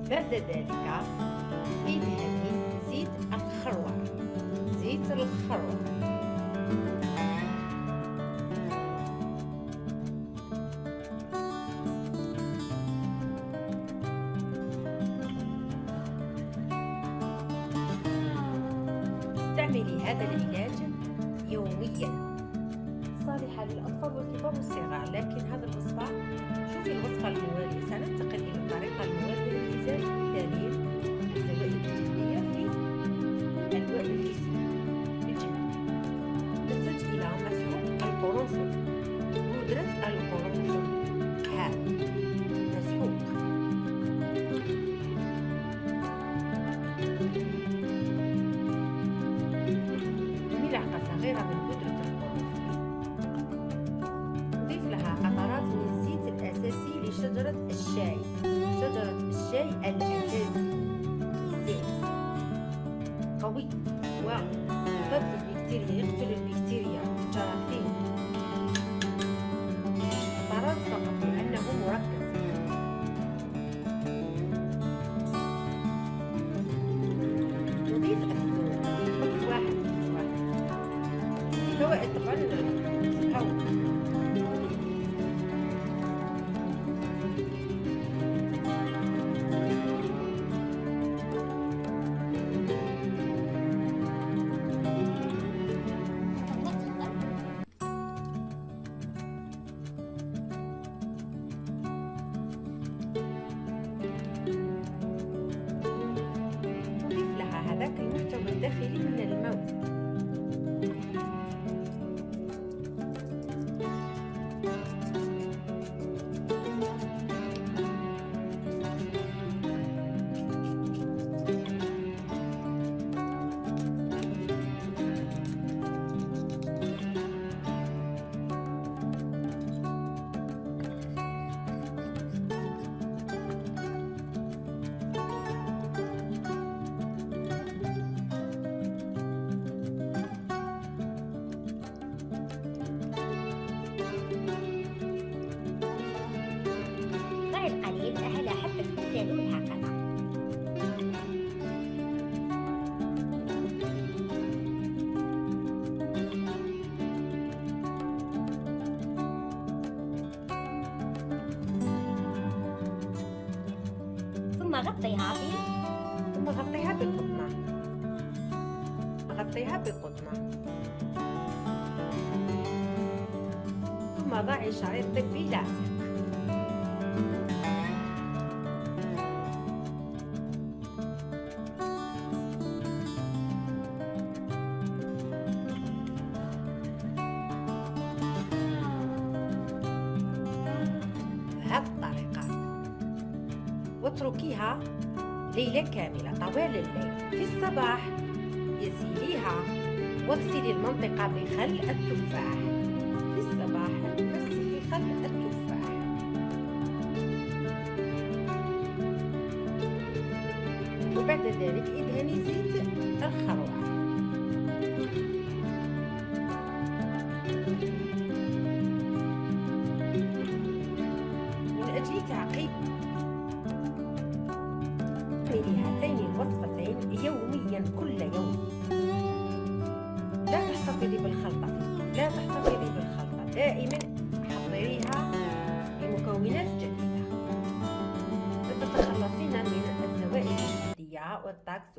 بعد ذلك ادهني زيت الخروع. زيت الخروع استعملي هذا العلاج يوميا، صالحة للأطفال والكبار والصغار. لكن هذا الوصفة، شوفي الوصفة الموالية، سننتقل إلى الطريقة الموالية للمزاج التالي للزوائد الجلدية في الأدواء الجسم الجلدي. نحتاج إلى مسحوق القرنفل، بودرة القرنفل هذا مسحوق، ملعقة صغيرة من بودرة القرنفل. نضيف لها قطرات من الزيت الأساسي لشجرة الشاي. شجرة الشاي الأساسي الزيت قوي وضد البكتيريا، يقتل البكتيريا والجراثيم. قطرات فقط لأنه مركز. نضيف الثوم، نص واحد. فوائد طبعا الهواء. نضيف لها هذاك المحتوى الداخلي من الموز. القليل على حبة السالون هكذا. ثم غطيها بقطنة. غطيها بقطنة. ثم ضعي شريط طبي لاصق. بهذه الطريقة واتركيها ليلة كاملة طوال الليل. في الصباح يسيليها واغسلي المنطقة بخل التفاح. في الصباح اغسلي خل التفاح. وبعد ذلك ادهني زيت الخروع. من أجل تعقيد اعملي هاتين الوصفتين يوميا كل يوم. لا تحتفظي بالخلطة دائما حضريها بمكونات جديدة لتتخلصين من الزوائد الجلدية والطقس